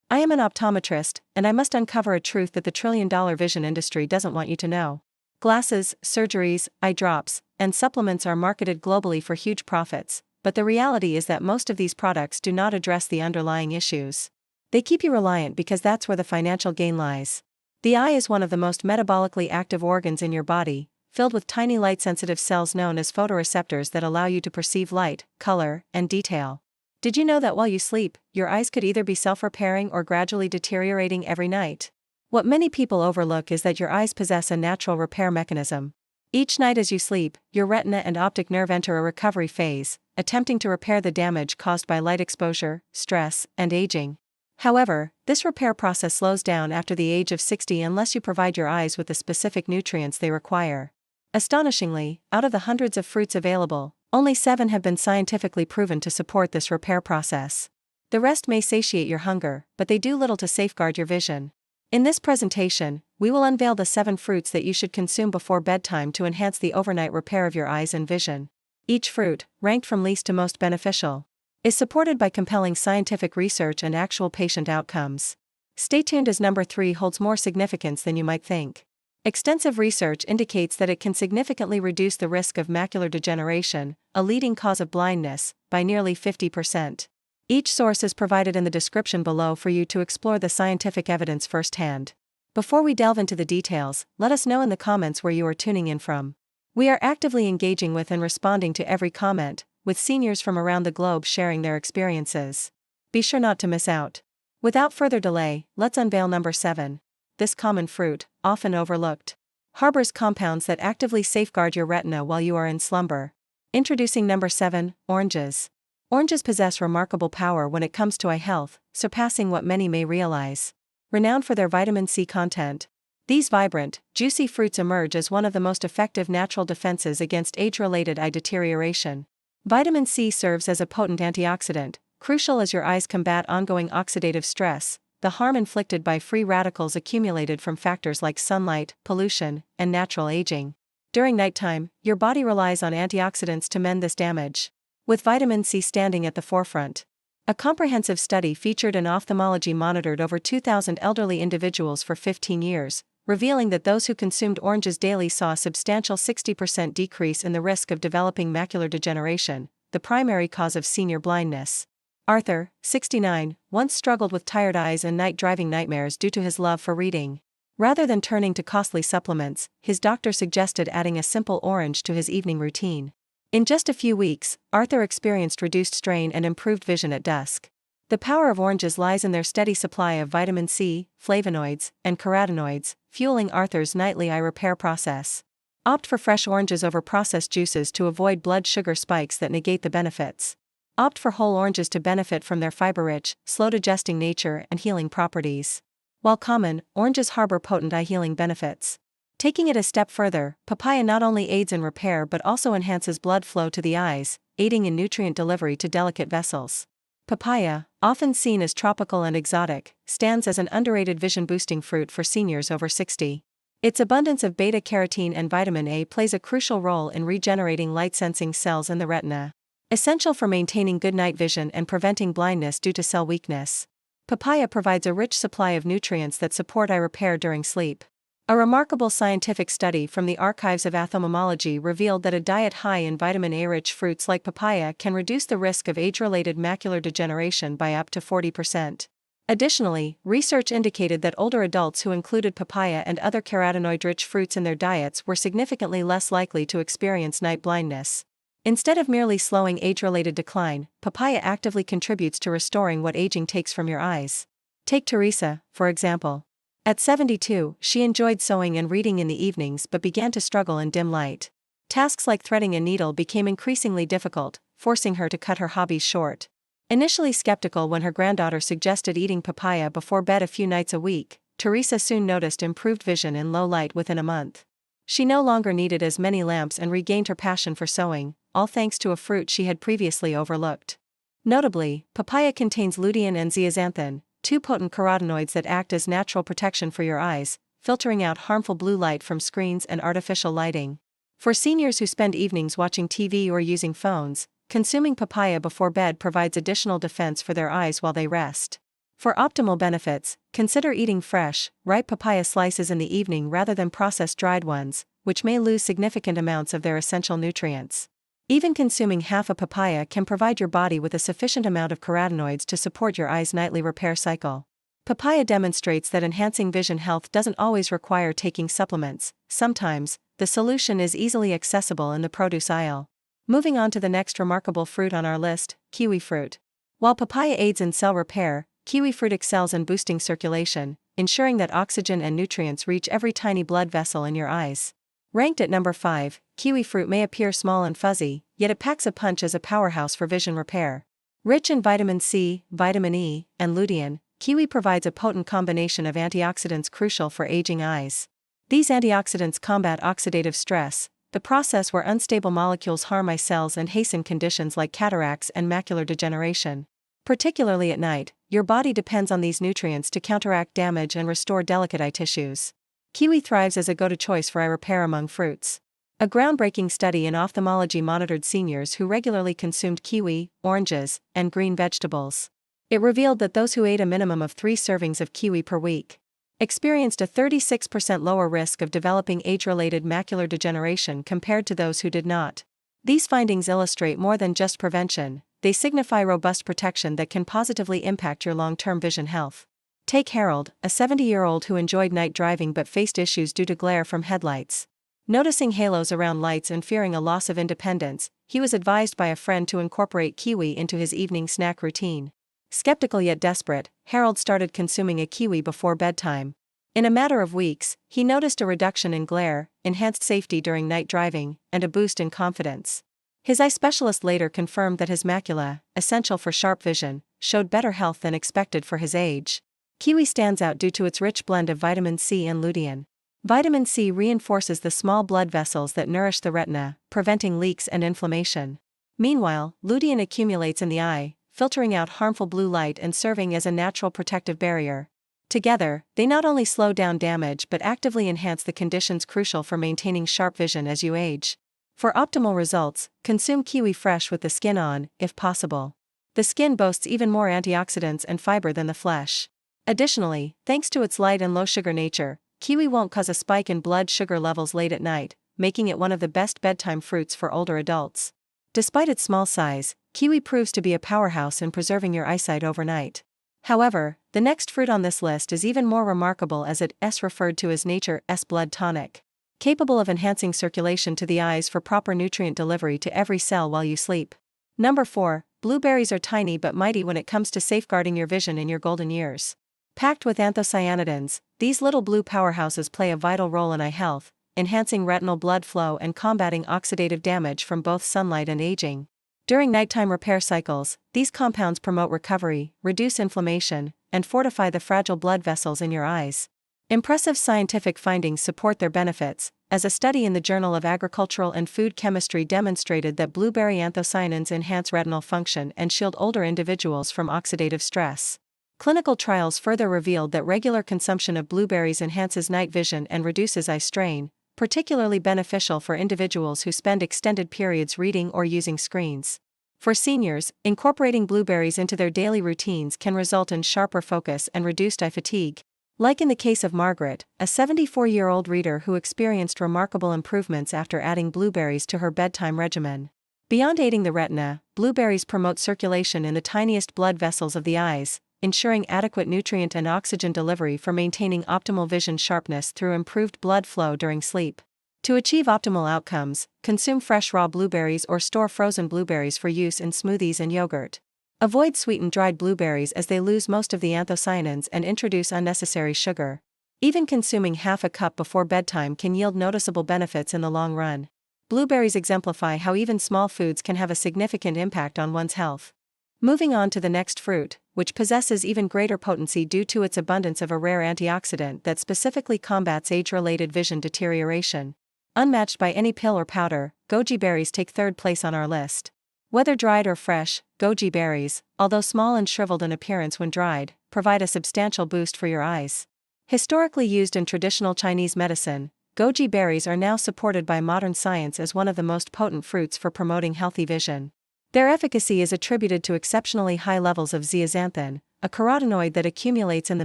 I am an optometrist, and I must uncover a truth that the trillion-dollar vision industry doesn't want you to know. Glasses, surgeries, eye drops, and supplements are marketed globally for huge profits, but the reality is that most of these products do not address the underlying issues. They keep you reliant because that's where the financial gain lies. The eye is one of the most metabolically active organs in your body, filled with tiny light-sensitive cells known as photoreceptors that allow you to perceive light, color, and detail. Did you know that while you sleep, your eyes could either be self-repairing or gradually deteriorating every night? What many people overlook is that your eyes possess a natural repair mechanism. Each night as you sleep, your retina and optic nerve enter a recovery phase, attempting to repair the damage caused by light exposure, stress, and aging. However, this repair process slows down after the age of 60 unless you provide your eyes with the specific nutrients they require. Astonishingly, out of the hundreds of fruits available, only 7 have been scientifically proven to support this repair process. The rest may satiate your hunger, but they do little to safeguard your vision. In this presentation, we will unveil the 7 fruits that you should consume before bedtime to enhance the overnight repair of your eyes and vision. Each fruit, ranked from least to most beneficial, is supported by compelling scientific research and actual patient outcomes. Stay tuned as number 3 holds more significance than you might think. Extensive research indicates that it can significantly reduce the risk of macular degeneration, a leading cause of blindness, by nearly 50%. Each source is provided in the description below for you to explore the scientific evidence firsthand. Before we delve into the details, let us know in the comments where you are tuning in from. We are actively engaging with and responding to every comment, with seniors from around the globe sharing their experiences. Be sure not to miss out. Without further delay, let's unveil number 7. This common fruit, often overlooked, harbors compounds that actively safeguard your retina while you are in slumber. Introducing number 7, oranges. Oranges possess remarkable power when it comes to eye health, surpassing what many may realize. Renowned for their vitamin C content, these vibrant, juicy fruits emerge as one of the most effective natural defenses against age-related eye deterioration. Vitamin C serves as a potent antioxidant, crucial as your eyes combat ongoing oxidative stress, the harm inflicted by free radicals accumulated from factors like sunlight, pollution, and natural aging. During nighttime, your body relies on antioxidants to mend this damage, with vitamin C standing at the forefront. A comprehensive study featured in ophthalmology monitored over 2,000 elderly individuals for 15 years, revealing that those who consumed oranges daily saw a substantial 60% decrease in the risk of developing macular degeneration, the primary cause of senior blindness. Arthur, 69, once struggled with tired eyes and night-driving nightmares due to his love for reading. Rather than turning to costly supplements, his doctor suggested adding a simple orange to his evening routine. In just a few weeks, Arthur experienced reduced strain and improved vision at dusk. The power of oranges lies in their steady supply of vitamin C, flavonoids, and carotenoids, fueling Arthur's nightly eye repair process. Opt for fresh oranges over processed juices to avoid blood sugar spikes that negate the benefits. Opt for whole oranges to benefit from their fiber-rich, slow-digesting nature and healing properties. While common, oranges harbor potent eye-healing benefits. Taking it a step further, papaya not only aids in repair but also enhances blood flow to the eyes, aiding in nutrient delivery to delicate vessels. Papaya, often seen as tropical and exotic, stands as an underrated vision-boosting fruit for seniors over 60. Its abundance of beta-carotene and vitamin A plays a crucial role in regenerating light-sensing cells in the retina, essential for maintaining good night vision and preventing blindness due to cell weakness. Papaya provides a rich supply of nutrients that support eye repair during sleep. A remarkable scientific study from the archives of ophthalmology revealed that a diet high in vitamin A-rich fruits like papaya can reduce the risk of age-related macular degeneration by up to 40%. Additionally, research indicated that older adults who included papaya and other carotenoid-rich fruits in their diets were significantly less likely to experience night blindness. Instead of merely slowing age-related decline, papaya actively contributes to restoring what aging takes from your eyes. Take Teresa, for example. At 72, she enjoyed sewing and reading in the evenings but began to struggle in dim light. Tasks like threading a needle became increasingly difficult, forcing her to cut her hobbies short. Initially skeptical when her granddaughter suggested eating papaya before bed a few nights a week, Teresa soon noticed improved vision in low light within a month. She no longer needed as many lamps and regained her passion for sewing, all thanks to a fruit she had previously overlooked. Notably, papaya contains lutein and zeaxanthin, 2 potent carotenoids that act as natural protection for your eyes, filtering out harmful blue light from screens and artificial lighting. For seniors who spend evenings watching TV or using phones, consuming papaya before bed provides additional defense for their eyes while they rest. For optimal benefits, consider eating fresh, ripe papaya slices in the evening rather than processed dried ones, which may lose significant amounts of their essential nutrients. Even consuming half a papaya can provide your body with a sufficient amount of carotenoids to support your eye's nightly repair cycle. Papaya demonstrates that enhancing vision health doesn't always require taking supplements. Sometimes, the solution is easily accessible in the produce aisle. Moving on to the next remarkable fruit on our list, kiwi fruit. While papaya aids in cell repair, kiwi fruit excels in boosting circulation, ensuring that oxygen and nutrients reach every tiny blood vessel in your eyes. Ranked at number 5, kiwi fruit may appear small and fuzzy, yet it packs a punch as a powerhouse for vision repair. Rich in vitamin C, vitamin E, and lutein, kiwi provides a potent combination of antioxidants crucial for aging eyes. These antioxidants combat oxidative stress, the process where unstable molecules harm eye cells and hasten conditions like cataracts and macular degeneration. Particularly at night, your body depends on these nutrients to counteract damage and restore delicate eye tissues. Kiwi thrives as a go-to choice for eye repair among fruits. A groundbreaking study in ophthalmology monitored seniors who regularly consumed kiwi, oranges, and green vegetables. It revealed that those who ate a minimum of 3 servings of kiwi per week experienced a 36% lower risk of developing age-related macular degeneration compared to those who did not. These findings illustrate more than just prevention, they signify robust protection that can positively impact your long-term vision health. Take Harold, a 70-year-old who enjoyed night driving but faced issues due to glare from headlights. Noticing halos around lights and fearing a loss of independence, he was advised by a friend to incorporate kiwi into his evening snack routine. Skeptical yet desperate, Harold started consuming a kiwi before bedtime. In a matter of weeks, he noticed a reduction in glare, enhanced safety during night driving, and a boost in confidence. His eye specialist later confirmed that his macula, essential for sharp vision, showed better health than expected for his age. Kiwi stands out due to its rich blend of vitamin C and lutein. Vitamin C reinforces the small blood vessels that nourish the retina, preventing leaks and inflammation. Meanwhile, lutein accumulates in the eye, filtering out harmful blue light and serving as a natural protective barrier. Together, they not only slow down damage but actively enhance the conditions crucial for maintaining sharp vision as you age. For optimal results, consume kiwi fresh with the skin on, if possible. The skin boasts even more antioxidants and fiber than the flesh. Additionally, thanks to its light and low-sugar nature, kiwi won't cause a spike in blood sugar levels late at night, making it one of the best bedtime fruits for older adults. Despite its small size, kiwi proves to be a powerhouse in preserving your eyesight overnight. However, the next fruit on this list is even more remarkable as it is referred to as nature's blood tonic. Capable of enhancing circulation to the eyes for proper nutrient delivery to every cell while you sleep. Number 4, blueberries are tiny but mighty when it comes to safeguarding your vision in your golden years. Packed with anthocyanidins, these little blue powerhouses play a vital role in eye health, enhancing retinal blood flow and combating oxidative damage from both sunlight and aging. During nighttime repair cycles, these compounds promote recovery, reduce inflammation, and fortify the fragile blood vessels in your eyes. Impressive scientific findings support their benefits, as a study in the Journal of Agricultural and Food Chemistry demonstrated that blueberry anthocyanins enhance retinal function and shield older individuals from oxidative stress. Clinical trials further revealed that regular consumption of blueberries enhances night vision and reduces eye strain, particularly beneficial for individuals who spend extended periods reading or using screens. For seniors, incorporating blueberries into their daily routines can result in sharper focus and reduced eye fatigue. Like in the case of Margaret, a 74-year-old reader who experienced remarkable improvements after adding blueberries to her bedtime regimen. Beyond aiding the retina, blueberries promote circulation in the tiniest blood vessels of the eyes, ensuring adequate nutrient and oxygen delivery for maintaining optimal vision sharpness through improved blood flow during sleep. To achieve optimal outcomes, consume fresh raw blueberries or store frozen blueberries for use in smoothies and yogurt. Avoid sweetened dried blueberries as they lose most of the anthocyanins and introduce unnecessary sugar. Even consuming half a cup before bedtime can yield noticeable benefits in the long run. Blueberries exemplify how even small foods can have a significant impact on one's health. Moving on to the next fruit, which possesses even greater potency due to its abundance of a rare antioxidant that specifically combats age-related vision deterioration. Unmatched by any pill or powder, goji berries take third place on our list. Whether dried or fresh, goji berries, although small and shriveled in appearance when dried, provide a substantial boost for your eyes. Historically used in traditional Chinese medicine, goji berries are now supported by modern science as one of the most potent fruits for promoting healthy vision. Their efficacy is attributed to exceptionally high levels of zeaxanthin, a carotenoid that accumulates in the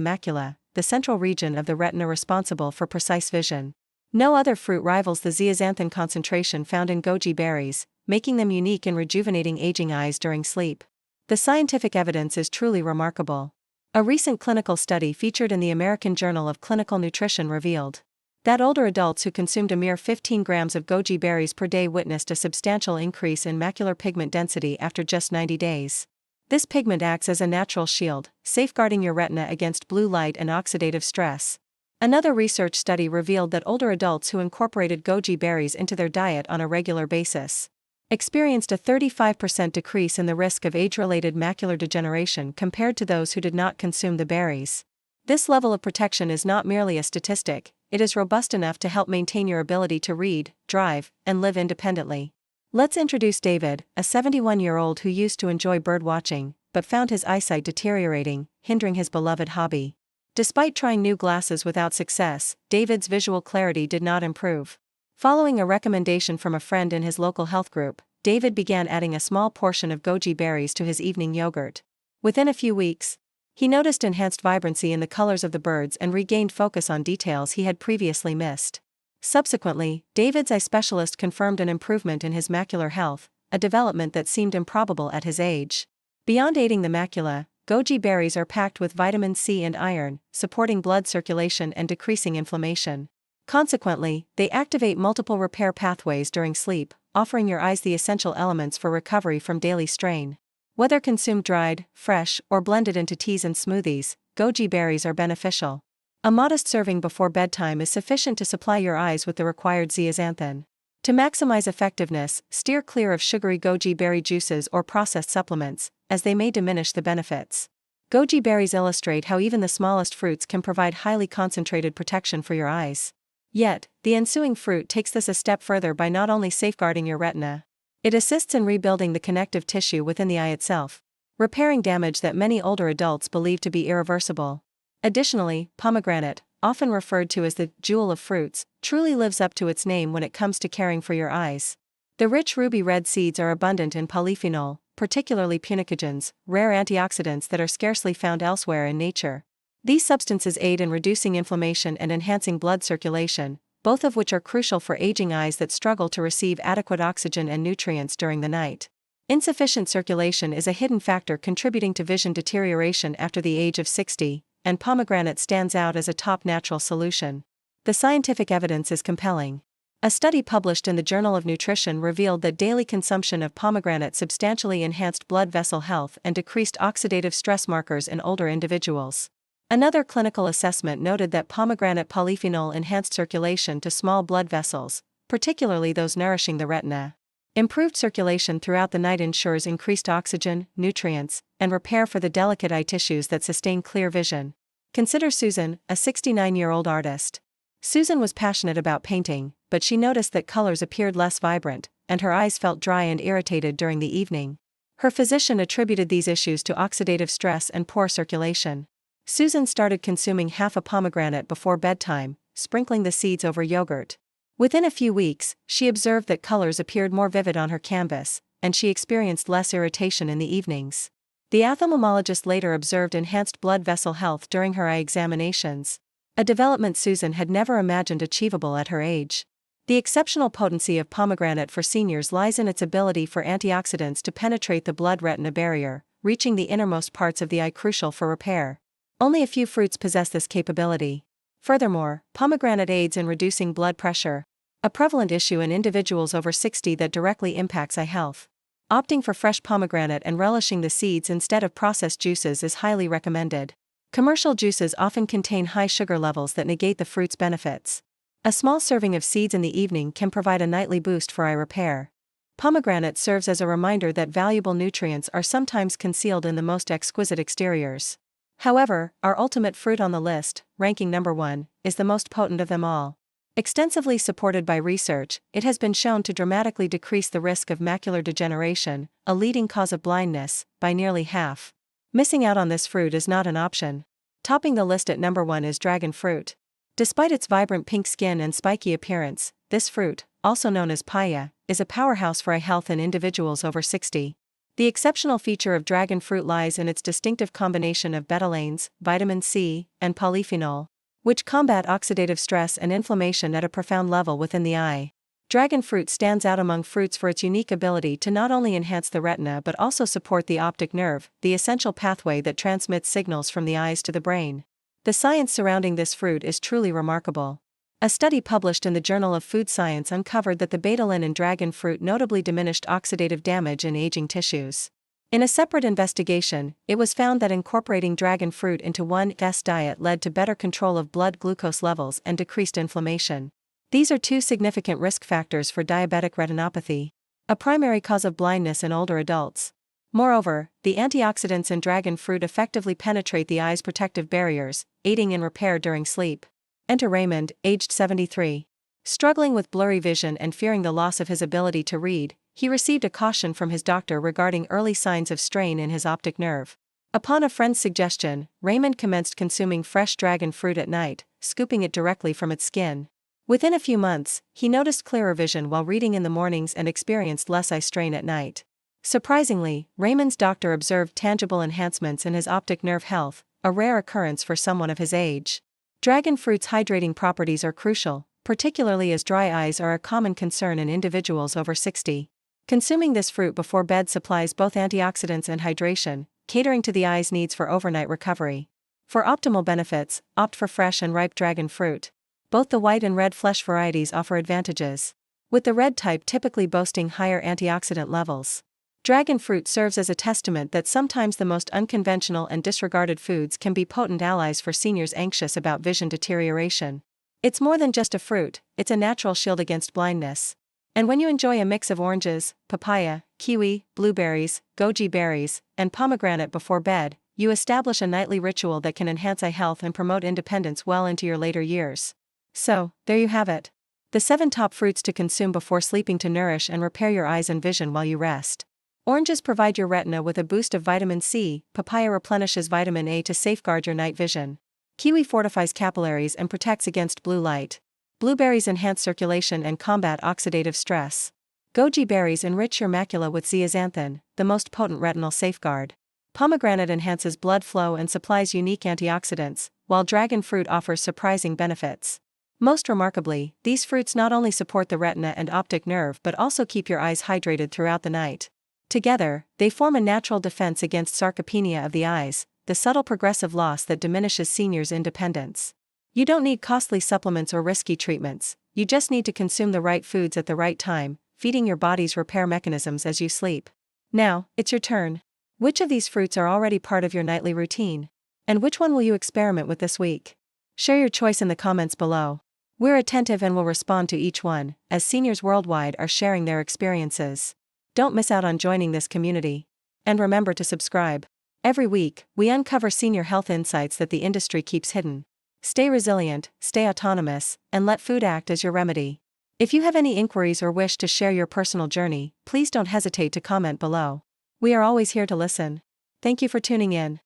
macula, the central region of the retina responsible for precise vision. No other fruit rivals the zeaxanthin concentration found in goji berries, making them unique in rejuvenating aging eyes during sleep. The scientific evidence is truly remarkable. A recent clinical study featured in the American Journal of Clinical Nutrition revealed that older adults who consumed a mere 15 grams of goji berries per day witnessed a substantial increase in macular pigment density after just 90 days. This pigment acts as a natural shield, safeguarding your retina against blue light and oxidative stress. Another research study revealed that older adults who incorporated goji berries into their diet on a regular basis experienced a 35% decrease in the risk of age-related macular degeneration compared to those who did not consume the berries. This level of protection is not merely a statistic, it is robust enough to help maintain your ability to read, drive, and live independently. Let's introduce David, a 71-year-old who used to enjoy bird watching, but found his eyesight deteriorating, hindering his beloved hobby. Despite trying new glasses without success, David's visual clarity did not improve. Following a recommendation from a friend in his local health group, David began adding a small portion of goji berries to his evening yogurt. Within a few weeks, he noticed enhanced vibrancy in the colors of the birds and regained focus on details he had previously missed. Subsequently, David's eye specialist confirmed an improvement in his macular health, a development that seemed improbable at his age. Beyond aiding the macula, goji berries are packed with vitamin C and iron, supporting blood circulation and decreasing inflammation. Consequently, they activate multiple repair pathways during sleep, offering your eyes the essential elements for recovery from daily strain. Whether consumed dried, fresh, or blended into teas and smoothies, goji berries are beneficial. A modest serving before bedtime is sufficient to supply your eyes with the required zeaxanthin. To maximize effectiveness, steer clear of sugary goji berry juices or processed supplements, as they may diminish the benefits. Goji berries illustrate how even the smallest fruits can provide highly concentrated protection for your eyes. Yet, the ensuing fruit takes this a step further by not only safeguarding your retina, it assists in rebuilding the connective tissue within the eye itself, repairing damage that many older adults believe to be irreversible. Additionally, pomegranate, often referred to as the jewel of fruits, truly lives up to its name when it comes to caring for your eyes. The rich ruby red seeds are abundant in polyphenol, particularly punicogens, rare antioxidants that are scarcely found elsewhere in nature. These substances aid in reducing inflammation and enhancing blood circulation, both of which are crucial for aging eyes that struggle to receive adequate oxygen and nutrients during the night. Insufficient circulation is a hidden factor contributing to vision deterioration after the age of 60, and pomegranate stands out as a top natural solution. The scientific evidence is compelling. A study published in the Journal of Nutrition revealed that daily consumption of pomegranate substantially enhanced blood vessel health and decreased oxidative stress markers in older individuals. Another clinical assessment noted that pomegranate polyphenol enhanced circulation to small blood vessels, particularly those nourishing the retina. Improved circulation throughout the night ensures increased oxygen, nutrients, and repair for the delicate eye tissues that sustain clear vision. Consider Susan, a 69-year-old artist. Susan was passionate about painting, but she noticed that colors appeared less vibrant, and her eyes felt dry and irritated during the evening. Her physician attributed these issues to oxidative stress and poor circulation. Susan started consuming half a pomegranate before bedtime, sprinkling the seeds over yogurt. Within a few weeks, she observed that colors appeared more vivid on her canvas, and she experienced less irritation in the evenings. The ophthalmologist later observed enhanced blood vessel health during her eye examinations, a development Susan had never imagined achievable at her age. The exceptional potency of pomegranate for seniors lies in its ability for antioxidants to penetrate the blood-retina barrier, reaching the innermost parts of the eye crucial for repair. Only a few fruits possess this capability. Furthermore, pomegranate aids in reducing blood pressure, a prevalent issue in individuals over 60 that directly impacts eye health. Opting for fresh pomegranate and relishing the seeds instead of processed juices is highly recommended. Commercial juices often contain high sugar levels that negate the fruit's benefits. A small serving of seeds in the evening can provide a nightly boost for eye repair. Pomegranate serves as a reminder that valuable nutrients are sometimes concealed in the most exquisite exteriors. However, our ultimate fruit on the list, ranking number 1, is the most potent of them all. Extensively supported by research, it has been shown to dramatically decrease the risk of macular degeneration, a leading cause of blindness, by nearly half. Missing out on this fruit is not an option. Topping the list at number 1 is dragon fruit. Despite its vibrant pink skin and spiky appearance, this fruit, also known as papaya, is a powerhouse for eye health in individuals over 60. The exceptional feature of dragon fruit lies in its distinctive combination of betalains, vitamin C, and polyphenol, which combat oxidative stress and inflammation at a profound level within the eye. Dragon fruit stands out among fruits for its unique ability to not only enhance the retina but also support the optic nerve, the essential pathway that transmits signals from the eyes to the brain. The science surrounding this fruit is truly remarkable. A study published in the Journal of Food Science uncovered that the betalain in dragon fruit notably diminished oxidative damage in aging tissues. In a separate investigation, it was found that incorporating dragon fruit into one's diet led to better control of blood glucose levels and decreased inflammation. These are two significant risk factors for diabetic retinopathy, a primary cause of blindness in older adults. Moreover, the antioxidants in dragon fruit effectively penetrate the eye's protective barriers, aiding in repair during sleep. Enter Raymond, aged 73. Struggling with blurry vision and fearing the loss of his ability to read, he received a caution from his doctor regarding early signs of strain in his optic nerve. Upon a friend's suggestion, Raymond commenced consuming fresh dragon fruit at night, scooping it directly from its skin. Within a few months, he noticed clearer vision while reading in the mornings and experienced less eye strain at night. Surprisingly, Raymond's doctor observed tangible enhancements in his optic nerve health, a rare occurrence for someone of his age. Dragon fruit's hydrating properties are crucial, particularly as dry eyes are a common concern in individuals over 60. Consuming this fruit before bed supplies both antioxidants and hydration, catering to the eye's needs for overnight recovery. For optimal benefits, opt for fresh and ripe dragon fruit. Both the white and red flesh varieties offer advantages, with the red type typically boasting higher antioxidant levels. Dragon fruit serves as a testament that sometimes the most unconventional and disregarded foods can be potent allies for seniors anxious about vision deterioration. It's more than just a fruit, it's a natural shield against blindness. And when you enjoy a mix of oranges, papaya, kiwi, blueberries, goji berries, and pomegranate before bed, you establish a nightly ritual that can enhance eye health and promote independence well into your later years. So, there you have it. The 7 top fruits to consume before sleeping to nourish and repair your eyes and vision while you rest. Oranges provide your retina with a boost of vitamin C, papaya replenishes vitamin A to safeguard your night vision. Kiwi fortifies capillaries and protects against blue light. Blueberries enhance circulation and combat oxidative stress. Goji berries enrich your macula with zeaxanthin, the most potent retinal safeguard. Pomegranate enhances blood flow and supplies unique antioxidants, while dragon fruit offers surprising benefits. Most remarkably, these fruits not only support the retina and optic nerve but also keep your eyes hydrated throughout the night. Together, they form a natural defense against sarcopenia of the eyes, the subtle progressive loss that diminishes seniors' independence. You don't need costly supplements or risky treatments, you just need to consume the right foods at the right time, feeding your body's repair mechanisms as you sleep. Now, it's your turn. Which of these fruits are already part of your nightly routine? And which one will you experiment with this week? Share your choice in the comments below. We're attentive and will respond to each one, as seniors worldwide are sharing their experiences. Don't miss out on joining this community. And remember to subscribe. Every week, we uncover senior health insights that the industry keeps hidden. Stay resilient, stay autonomous, and let food act as your remedy. If you have any inquiries or wish to share your personal journey, please don't hesitate to comment below. We are always here to listen. Thank you for tuning in.